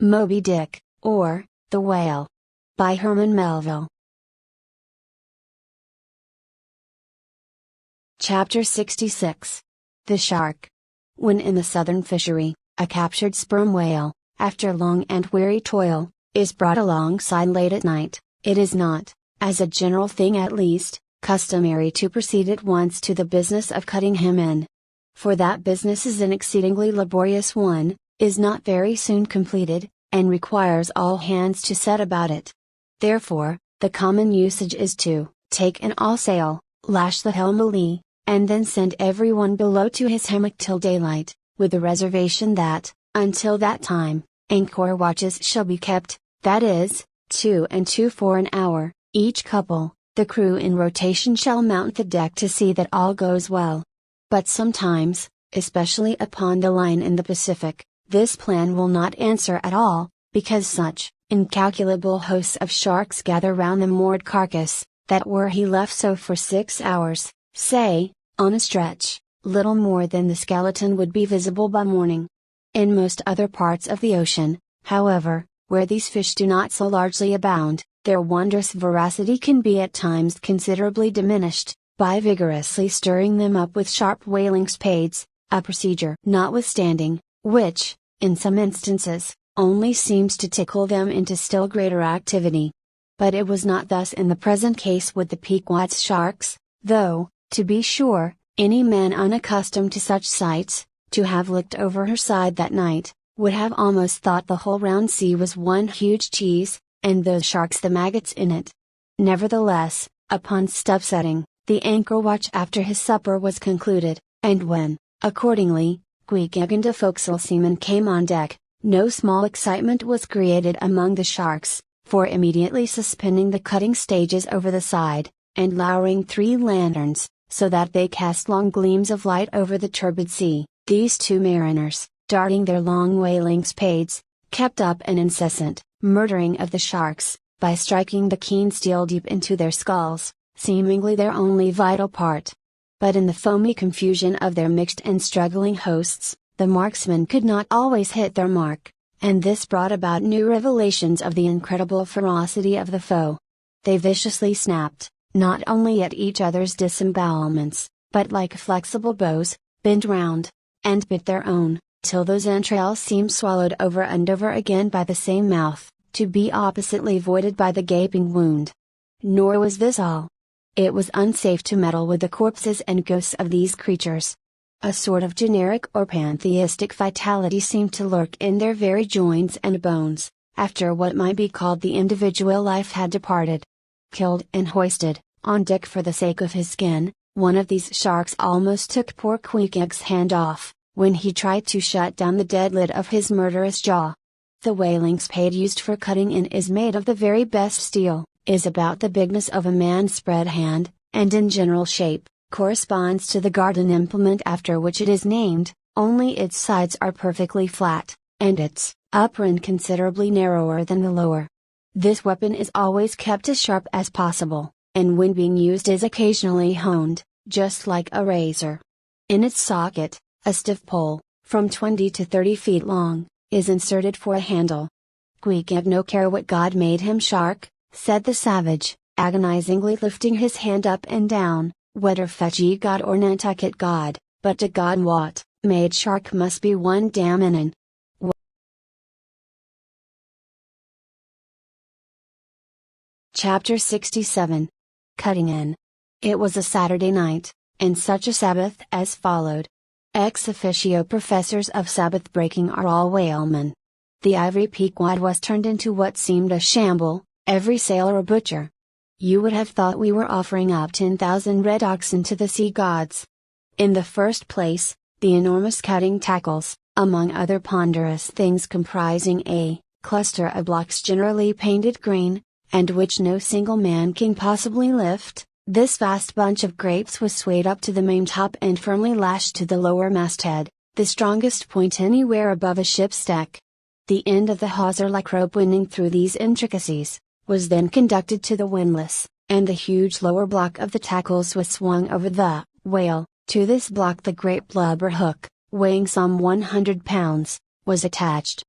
Moby Dick, or The Whale. By Herman Melville. Chapter 66. The Shark. When in the southern fishery, a captured sperm whale, after long and weary toil, is brought alongside late at night, it is not, as a general thing at least, customary to proceed at once to the business of cutting him in. For that business is an exceedingly laborious one, is not very soon completed, and requires all hands to set about it. Therefore, the common usage is to take in all sail, lash the helm a lee, and then send everyone below to his hammock till daylight, with the reservation that, until that time, anchor watches shall be kept, that is, 2 and 2 for an hour, each couple. The crew in rotation shall mount the deck to see that all goes well. But sometimes, especially upon the line in the Pacific, this plan will not answer at all, because such incalculable hosts of sharks gather round the moored carcass, that were he left so for 6 hours, say, on a stretch, little more than the skeleton would be visible by morning. In most other parts of the ocean, however, where these fish do not so largely abound, their wondrous voracity can be at times considerably diminished, by vigorously stirring them up with sharp whaling spades, a procedure notwithstanding, which, in some instances, only seems to tickle them into still greater activity. But it was not thus in the present case with the Pequod's sharks, though, to be sure, any man unaccustomed to such sights, to have looked over her side that night, would have almost thought the whole round sea was one huge cheese, and those sharks the maggots in it. Nevertheless, upon stuff setting, the anchor watch after his supper was concluded, and when, accordingly, Queequeg and a forecastle seaman came on deck, no small excitement was created among the sharks, for immediately suspending the cutting stages over the side, and lowering 3 lanterns, so that they cast long gleams of light over the turbid sea, these 2 mariners, darting their long whaling spades, kept up an incessant murdering of the sharks, by striking the keen steel deep into their skulls, seemingly their only vital part. But in the foamy confusion of their mixed and struggling hosts, the marksmen could not always hit their mark, and this brought about new revelations of the incredible ferocity of the foe. They viciously snapped, not only at each other's disembowelments, but like flexible bows, bent round, and bit their own, till those entrails seemed swallowed over and over again by the same mouth, to be oppositely voided by the gaping wound. Nor was this all. It was unsafe to meddle with the corpses and ghosts of these creatures. A sort of generic or pantheistic vitality seemed to lurk in their very joints and bones, after what might be called the individual life had departed. Killed and hoisted, on deck for the sake of his skin, one of these sharks almost took poor Queequeg's hand off, when he tried to shut down the dead lid of his murderous jaw. The whaling spade used for cutting in is made of the very best steel, is about the bigness of a man's spread hand, and in general shape, corresponds to the garden implement after which it is named, only its sides are perfectly flat, and its upper end considerably narrower than the lower. This weapon is always kept as sharp as possible, and when being used is occasionally honed, just like a razor. In its socket, a stiff pole, from 20 to 30 feet long, is inserted for a handle. Queequeg no care what God made him shark, said the savage, agonizingly lifting his hand up and down, whether fetch ye God or Nantucket God, but to God what made shark must be one damnin'. Chapter 67. Cutting in. It was a Saturday night, and such a Sabbath as followed. Ex officio professors of Sabbath breaking are all whalemen. The ivory Pequod was turned into what seemed a shamble, every sailor a butcher. You would have thought we were offering up 10,000 red oxen to the sea gods. In the first place, the enormous cutting tackles, among other ponderous things comprising a cluster of blocks generally painted green, and which no single man can possibly lift, this vast bunch of grapes was swayed up to the maintop and firmly lashed to the lower masthead, the strongest point anywhere above a ship's deck. The end of the hawser-like rope winding through these intricacies, was then conducted to the windlass, and the huge lower block of the tackles was swung over the whale. To this block the great blubber hook, weighing some 100 pounds, was attached.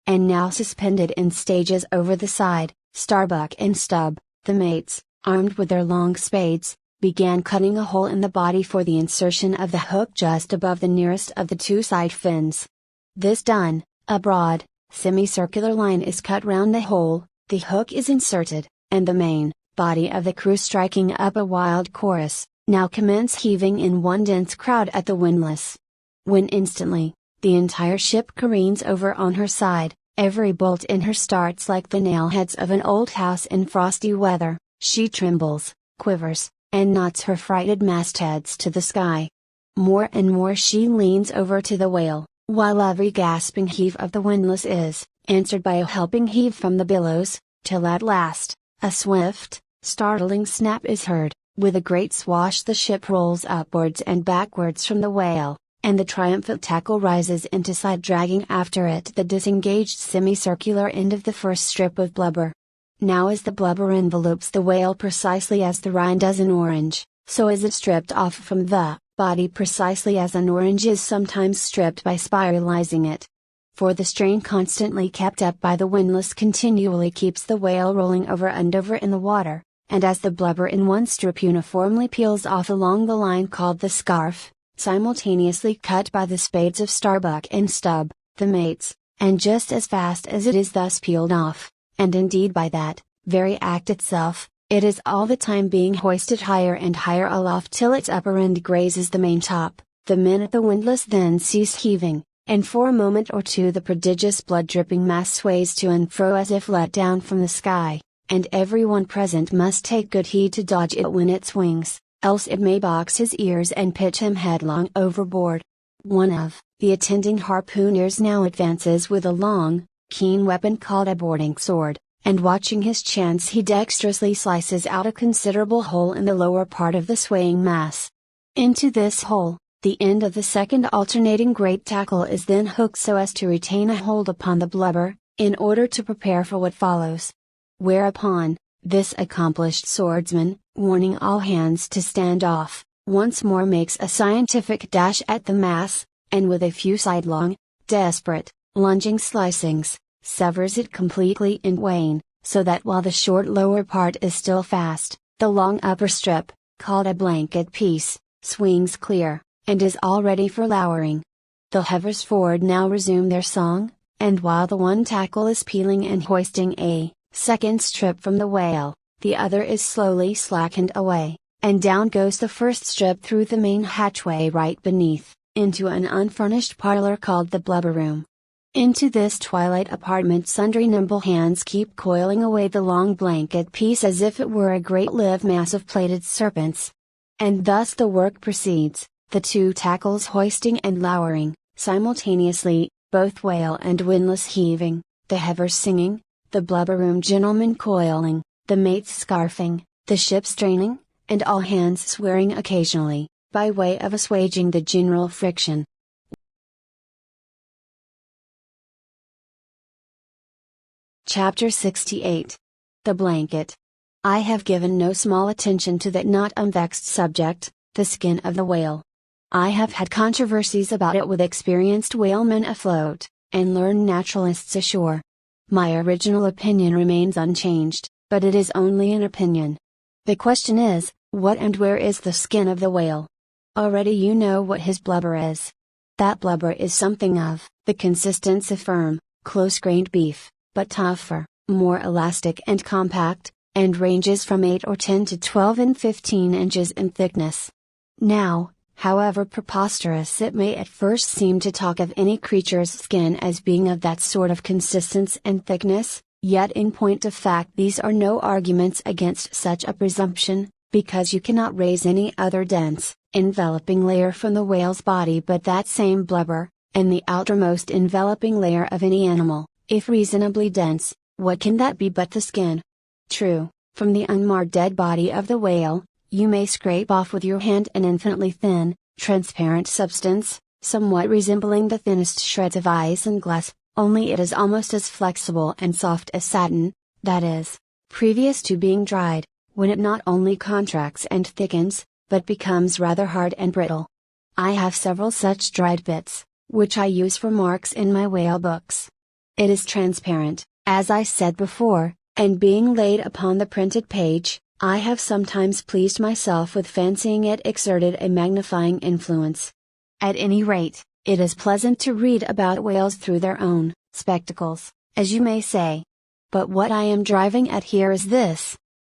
and now suspended in stages over the side. Starbuck and Stubb, the mates, armed with their long spades, began cutting a hole in the body for the insertion of the hook just above the nearest of the two side fins. This done, a broad, semicircular line is cut round the hole, the hook is inserted, and the main body of the crew, striking up a wild chorus, now commence heaving in one dense crowd at the windlass. When instantly, the entire ship careens over on her side, every bolt in her starts like the nail-heads of an old house in frosty weather. She trembles, quivers, and nods her frighted mastheads to the sky. More and more she leans over to the whale, while every gasping heave of the windlass is answered by a helping heave from the billows, till at last, a swift, startling snap is heard. With a great swash the ship rolls upwards and backwards from the whale, and the triumphant tackle rises into sight, dragging after it the disengaged semicircular end of the first strip of blubber. Now as the blubber envelopes the whale precisely as the rind does an orange, so is it stripped off from the body precisely as an orange is sometimes stripped by spiralizing it. For the strain constantly kept up by the windlass continually keeps the whale rolling over and over in the water, and as the blubber in one strip uniformly peels off along the line called the scarf, simultaneously cut by the spades of Starbuck and Stubb, the mates, and just as fast as it is thus peeled off, and indeed by that very act itself, it is all the time being hoisted higher and higher aloft till its upper end grazes the main top, the men at the windlass then cease heaving, and for a moment or two the prodigious blood-dripping mass sways to and fro as if let down from the sky, and everyone present must take good heed to dodge it when it swings, else it may box his ears and pitch him headlong overboard. One of the attending harpooners now advances with a long, keen weapon called a boarding sword, and watching his chance he dexterously slices out a considerable hole in the lower part of the swaying mass. Into this hole, the end of the second alternating great tackle is then hooked so as to retain a hold upon the blubber, in order to prepare for what follows. Whereupon, this accomplished swordsman, warning all hands to stand off, once more makes a scientific dash at the mass, and with a few sidelong, desperate, lunging slicings, severs it completely in twain, so that while the short lower part is still fast, the long upper strip, called a blanket piece, swings clear, and is all ready for lowering. The hovers forward now resume their song, and while the one tackle is peeling and hoisting a second strip from the whale, the other is slowly slackened away, and down goes the first strip through the main hatchway right beneath, into an unfurnished parlor called the blubber room. Into this twilight apartment sundry nimble hands keep coiling away the long blanket piece as if it were a great live mass of plaited serpents. And thus the work proceeds, the two tackles hoisting and lowering, simultaneously, both whale and windlass heaving, the hovers singing, the blubber room gentlemen coiling, the mates scarfing, the ship straining, and all hands swearing occasionally, by way of assuaging the general friction. Chapter 68. The Blanket. I have given no small attention to that not unvexed subject, the skin of the whale. I have had controversies about it with experienced whalemen afloat, and learned naturalists ashore. My original opinion remains unchanged, but it is only an opinion. The question is, what and where is the skin of the whale? Already you know what his blubber is. That blubber is something of the consistence of firm, close-grained beef, but tougher, more elastic and compact, and ranges from 8 or 10 to 12 and 15 inches in thickness. Now, however preposterous it may at first seem to talk of any creature's skin as being of that sort of consistence and thickness, yet in point of fact these are no arguments against such a presumption, because you cannot raise any other dense, enveloping layer from the whale's body but that same blubber, and the outermost enveloping layer of any animal, if reasonably dense, what can that be but the skin? True, from the unmarred dead body of the whale, you may scrape off with your hand an infinitely thin, transparent substance, somewhat resembling the thinnest shreds of isinglass, only it is almost as flexible and soft as satin, that is, previous to being dried, when it not only contracts and thickens, but becomes rather hard and brittle. I have several such dried bits, which I use for marks in my whale books. It is transparent, as I said before, and being laid upon the printed page, I have sometimes pleased myself with fancying it exerted a magnifying influence. At any rate, it is pleasant to read about whales through their own spectacles, as you may say. But what I am driving at here is this.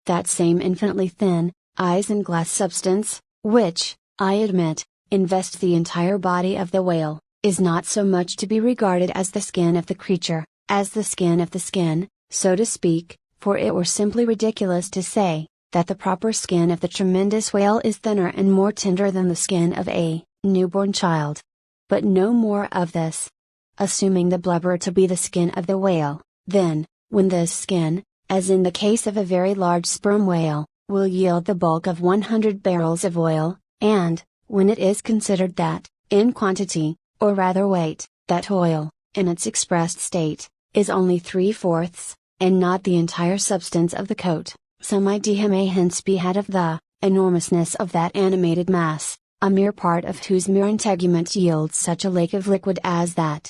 That same infinitely thin, isinglass substance, which, I admit, invests the entire body of the whale, is not so much to be regarded as the skin of the creature, as the skin of the skin, so to speak, for it were simply ridiculous to say, that the proper skin of the tremendous whale is thinner and more tender than the skin of a newborn child. But no more of this. Assuming the blubber to be the skin of the whale, then, when this skin, as in the case of a very large sperm whale, will yield the bulk of 100 barrels of oil, and, when it is considered that, in quantity, or rather weight, that oil, in its expressed state, is only 3/4, and not the entire substance of the coat, some idea may hence be had of the enormousness of that animated mass, a mere part of whose mere integument yields such a lake of liquid as that.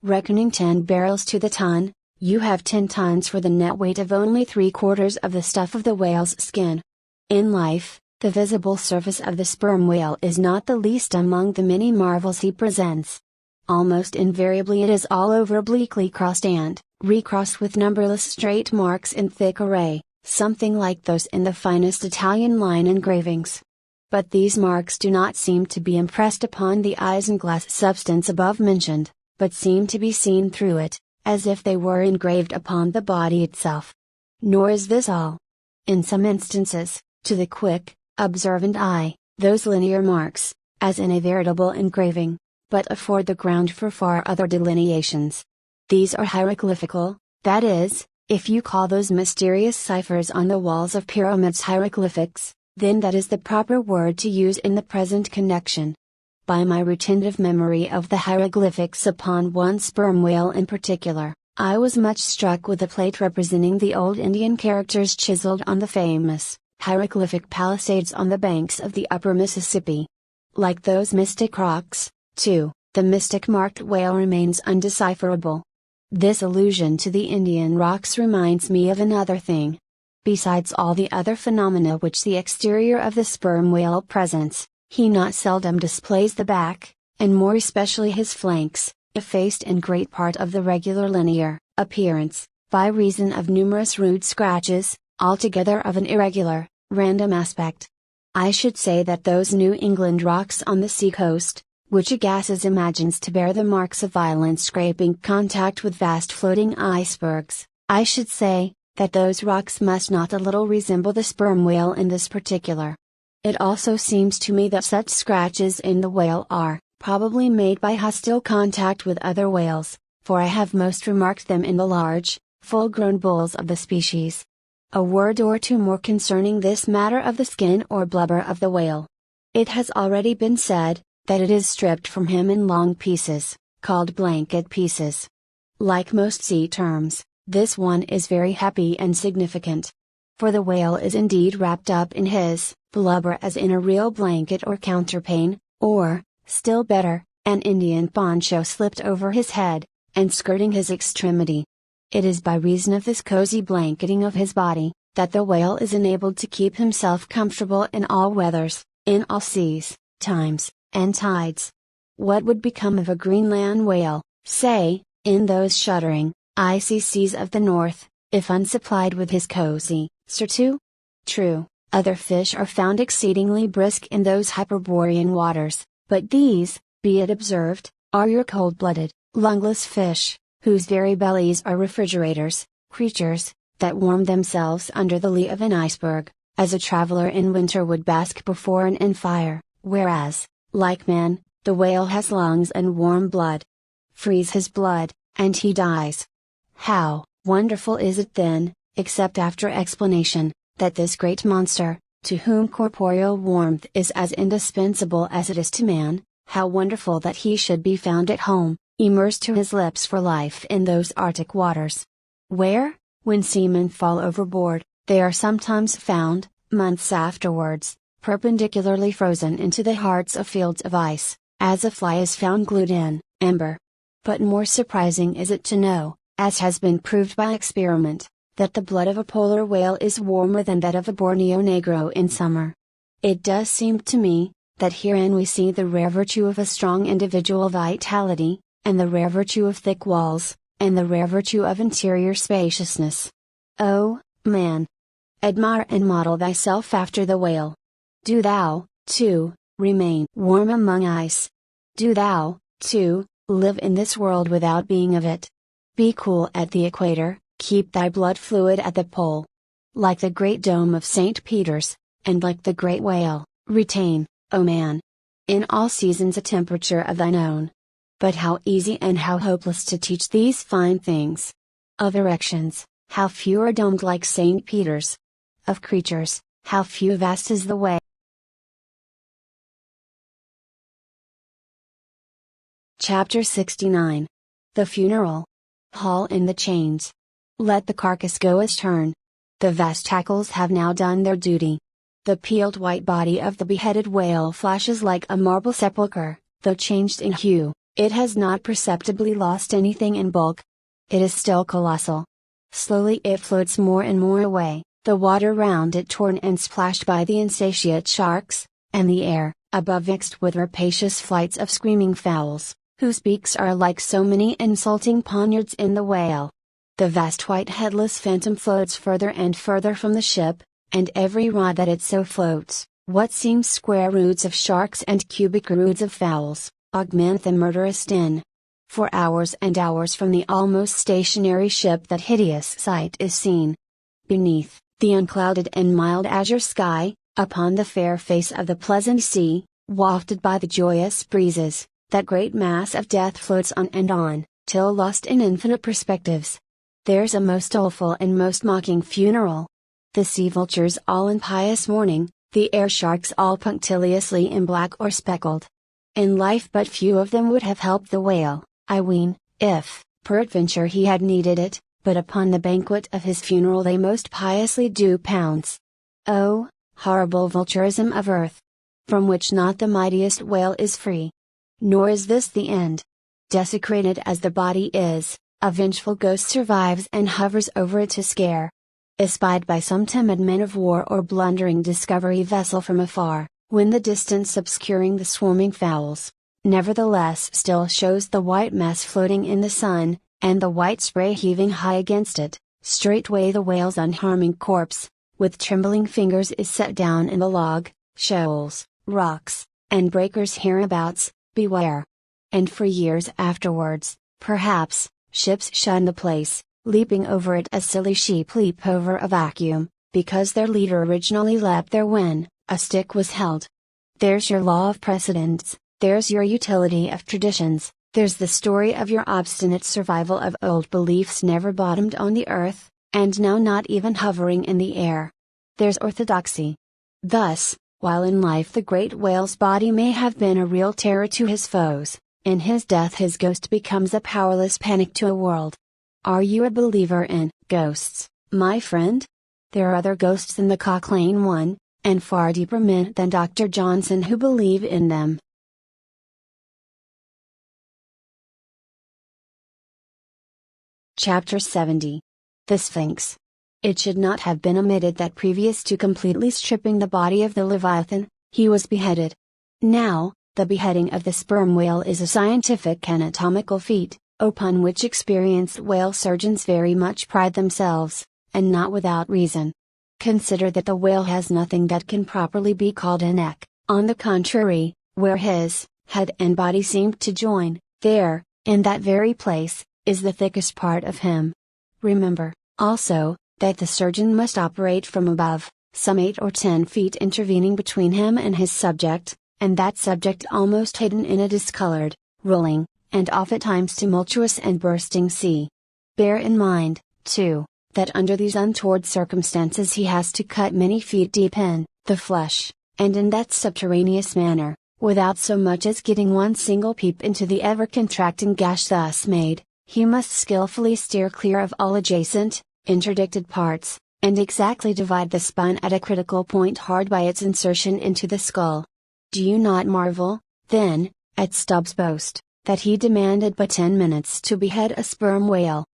Reckoning 10 barrels to the ton, you have 10 tons for the net weight of only 3/4 of the stuff of the whale's skin. In life, the visible surface of the sperm whale is not the least among the many marvels he presents. Almost invariably it is all over obliquely crossed and recrossed with numberless straight marks in thick array, something like those in the finest Italian line engravings. But these marks do not seem to be impressed upon the isinglass substance above mentioned, but seem to be seen through it, as if they were engraved upon the body itself. Nor is this all. In some instances, to the quick, observant eye, those linear marks, as in a veritable engraving, but afford the ground for far other delineations. These are hieroglyphical, that is, if you call those mysterious ciphers on the walls of pyramids hieroglyphics, then that is the proper word to use in the present connection. By my retentive memory of the hieroglyphics upon one sperm whale in particular, I was much struck with a plate representing the old Indian characters chiseled on the famous hieroglyphic palisades on the banks of the upper Mississippi. Like those mystic rocks, too, the mystic marked whale remains undecipherable. This allusion to the Indian rocks reminds me of another thing. Besides all the other phenomena which the exterior of the sperm whale presents, he not seldom displays the back, and more especially his flanks, effaced in great part of the regular linear appearance, by reason of numerous rude scratches, altogether of an irregular, random aspect. I should say that those New England rocks on the sea-coast, which Agassiz imagines to bear the marks of violent scraping contact with vast floating icebergs, I should say, that those rocks must not a little resemble the sperm whale in this particular. It also seems to me that such scratches in the whale are, probably made by hostile contact with other whales, for I have most remarked them in the large, full-grown bulls of the species. A word or two more concerning this matter of the skin or blubber of the whale. It has already been said, that it is stripped from him in long pieces, called blanket pieces. Like most sea terms, this one is very happy and significant. For the whale is indeed wrapped up in his blubber as in a real blanket or counterpane, or, still better, an Indian poncho slipped over his head, and skirting his extremity. It is by reason of this cozy blanketing of his body, that the whale is enabled to keep himself comfortable in all weathers, in all seas, times, and tides. What would become of a Greenland whale, say, in those shuddering, icy seas of the north, if unsupplied with his cozy surtout? True, other fish are found exceedingly brisk in those Hyperborean waters, but these, be it observed, are your cold-blooded, lungless fish, whose very bellies are refrigerators, creatures, that warm themselves under the lee of an iceberg, as a traveler in winter would bask before an end fire, whereas, like man, the whale has lungs and warm blood. Freeze his blood, and he dies. How wonderful is it then, except after explanation, that this great monster, to whom corporeal warmth is as indispensable as it is to man, how wonderful that he should be found at home, immersed to his lips for life in those Arctic waters. Where, when seamen fall overboard, they are sometimes found, months afterwards, perpendicularly frozen into the hearts of fields of ice, as a fly is found glued in, ember. But more surprising is it to know, as has been proved by experiment, that the blood of a polar whale is warmer than that of a Borneo negro in summer. It does seem to me, that herein we see the rare virtue of a strong individual vitality, and the rare virtue of thick walls, and the rare virtue of interior spaciousness. O man! Admire and model thyself after the whale. Do thou, too, remain warm among ice. Do thou, too, live in this world without being of it. Be cool at the equator, keep thy blood fluid at the pole. Like the great dome of St. Peter's, and like the great whale, retain, O man, in all seasons a temperature of thine own. But how easy and how hopeless to teach these fine things. Of erections, how few are domed like St. Peter's. Of creatures, how few vast is the way. Chapter 69. The Funeral. Haul in the chains. Let the carcass go astern. The vast tackles have now done their duty. The peeled white body of the beheaded whale flashes like a marble sepulchre, though changed in hue, it has not perceptibly lost anything in bulk. It is still colossal. Slowly it floats more and more away, the water round it torn and splashed by the insatiate sharks, and the air, above mixed with rapacious flights of screaming fowls, whose beaks are like so many insulting poniards in the whale. The vast white headless phantom floats further and further from the ship, and every rod that it so floats, what seems square roods of sharks and cubic roods of fowls, augment the murderous din. For hours and hours from the almost stationary ship that hideous sight is seen. Beneath, the unclouded and mild azure sky, upon the fair face of the pleasant sea, wafted by the joyous breezes, that great mass of death floats on, till lost in infinite perspectives. There's a most doleful and most mocking funeral. The sea vultures all in pious mourning, the air sharks all punctiliously in black or speckled. In life but few of them would have helped the whale, I ween, if, peradventure he had needed it, but upon the banquet of his funeral they most piously do pounce. Oh, horrible vulturism of earth! From which not the mightiest whale is free. Nor is this the end. Desecrated as the body is, a vengeful ghost survives and hovers over it to scare. Espied by some timid man of war or blundering discovery vessel from afar, when the distance obscuring the swarming fowls, nevertheless still shows the white mass floating in the sun, and the white spray heaving high against it, straightway the whale's unharming corpse, with trembling fingers is set down in the log, shoals, rocks, and breakers hereabouts, beware. And for years afterwards, perhaps, ships shun the place, leaping over it as silly sheep leap over a vacuum, because their leader originally leapt there when a stick was held. There's your law of precedents, there's your utility of traditions, there's the story of your obstinate survival of old beliefs never bottomed on the earth, and now not even hovering in the air. There's orthodoxy. Thus, while in life the great whale's body may have been a real terror to his foes, in his death his ghost becomes a powerless panic to a world. Are you a believer in ghosts, my friend? There are other ghosts than the Cochrane one, and far deeper men than Dr. Johnson who believe in them. Chapter 70. The Sphinx. It should not have been omitted that previous to completely stripping the body of the Leviathan, he was beheaded. Now, the beheading of the sperm whale is a scientific anatomical feat, upon which experienced whale surgeons very much pride themselves, and not without reason. Consider that the whale has nothing that can properly be called a neck, on the contrary, where his head and body seem to join, there, in that very place, is the thickest part of him. Remember, also, that the surgeon must operate from above, some 8 or 10 feet intervening between him and his subject, and that subject almost hidden in a discolored, rolling, and oftentimes tumultuous and bursting sea. Bear in mind, too, that under these untoward circumstances he has to cut many feet deep in the flesh, and in that subterraneous manner, without so much as getting one single peep into the ever-contracting gash thus made, he must skillfully steer clear of all adjacent, interdicted parts, and exactly divide the spine at a critical point hard by its insertion into the skull. Do you not marvel, then, at Stubbs' boast, that he demanded but 10 minutes to behead a sperm whale?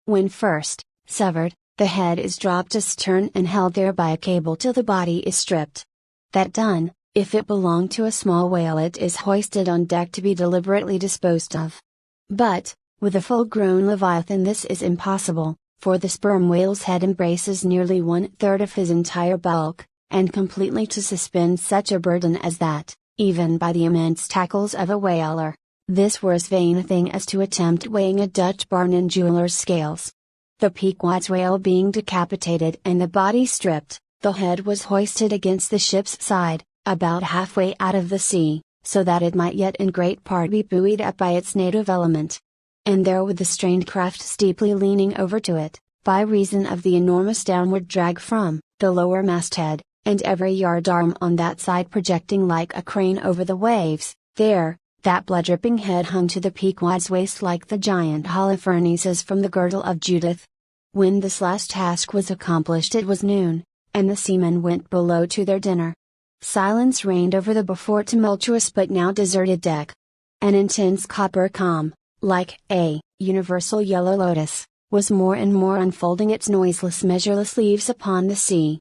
When first severed, the head is dropped astern and held there by a cable till the body is stripped. That done, if it belong to a small whale, it is hoisted on deck to be deliberately disposed of. But, with a full-grown leviathan this is impossible, for the sperm whale's head embraces nearly 1/3 of his entire bulk, and completely to suspend such a burden as that, even by the immense tackles of a whaler, this were as vain a thing as to attempt weighing a Dutch barn in jeweler's scales. The Pequod's whale being decapitated and the body stripped, the head was hoisted against the ship's side, about halfway out of the sea, so that it might yet in great part be buoyed up by its native element. And there with the strained craft steeply leaning over to it, by reason of the enormous downward drag from the lower masthead, and every yardarm on that side projecting like a crane over the waves, there, that blood-dripping head hung to the Pequod's waist like the giant Holofernes's from the girdle of Judith. When this last task was accomplished it was noon, and the seamen went below to their dinner. Silence reigned over the before tumultuous but now deserted deck. An intense copper calm, like a universal yellow lotus, was more and more unfolding its noiseless measureless leaves upon the sea.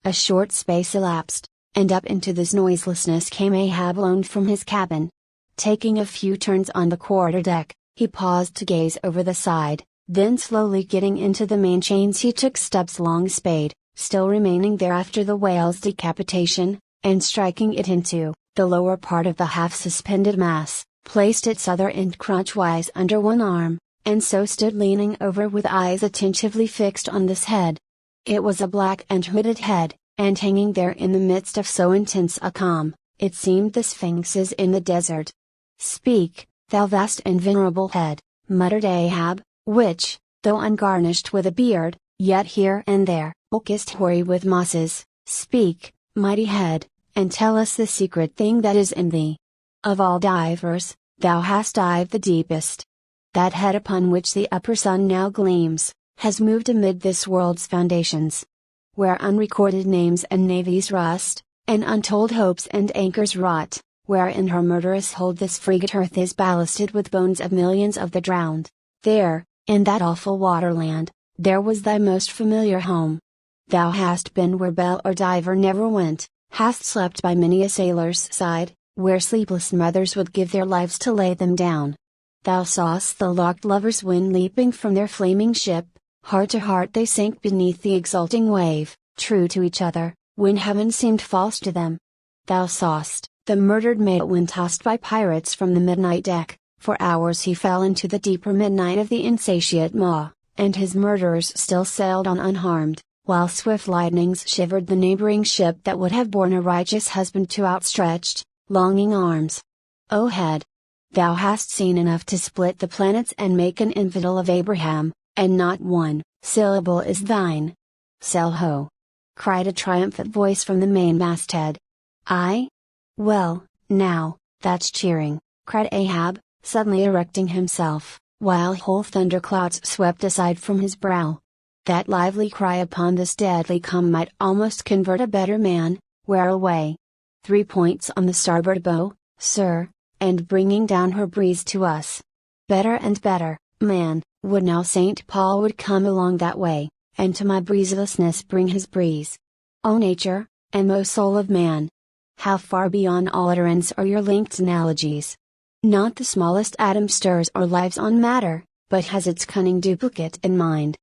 A short space elapsed, and up into this noiselessness came Ahab alone from his cabin. Taking a few turns on the quarter-deck, he paused to gaze over the side, then slowly getting into the main chains he took Stubb's long spade, still remaining there after the whale's decapitation, and striking it into the lower part of the half-suspended mass, placed its other end crotchwise under one arm, and so stood leaning over with eyes attentively fixed on this head. It was a black and hooded head, and hanging there in the midst of so intense a calm, it seemed the sphinxes in the desert. "Speak, thou vast and venerable head," muttered Ahab, which, though ungarnished with a beard, yet here and there kissed hoary with mosses. "Speak, mighty head, and tell us the secret thing that is in thee. Of all divers, thou hast dived the deepest. That head upon which the upper sun now gleams, has moved amid this world's foundations. Where unrecorded names and navies rust, and untold hopes and anchors rot, where in her murderous hold this frigate earth is ballasted with bones of millions of the drowned, there, in that awful waterland, there was thy most familiar home. Thou hast been where belle or diver never went, hast slept by many a sailor's side, where sleepless mothers would give their lives to lay them down. Thou saw'st the locked lovers when leaping from their flaming ship, heart to heart they sank beneath the exulting wave, true to each other, when heaven seemed false to them. Thou saw'st the murdered mate when tossed by pirates from the midnight deck, for hours he fell into the deeper midnight of the insatiate maw, and his murderers still sailed on unharmed, while swift lightnings shivered the neighboring ship that would have borne a righteous husband to outstretched, longing arms. O head! Thou hast seen enough to split the planets and make an infidel of Abraham, and not one syllable is thine. "Sail ho!" cried a triumphant voice from the main masthead. "Aye? Well, now, that's cheering," cried Ahab, suddenly erecting himself, while whole thunderclouds swept aside from his brow. That lively cry upon this deadly calm might almost convert a better man. "Where away?" "3 points on the starboard bow, sir, and bringing down her breeze to us." "Better and better, man, would now St. Paul would come along that way, and to my breezelessness bring his breeze. O nature, and O soul of man! How far beyond all utterance are your linked analogies! Not the smallest atom stirs or lives on matter, but has its cunning duplicate in mind.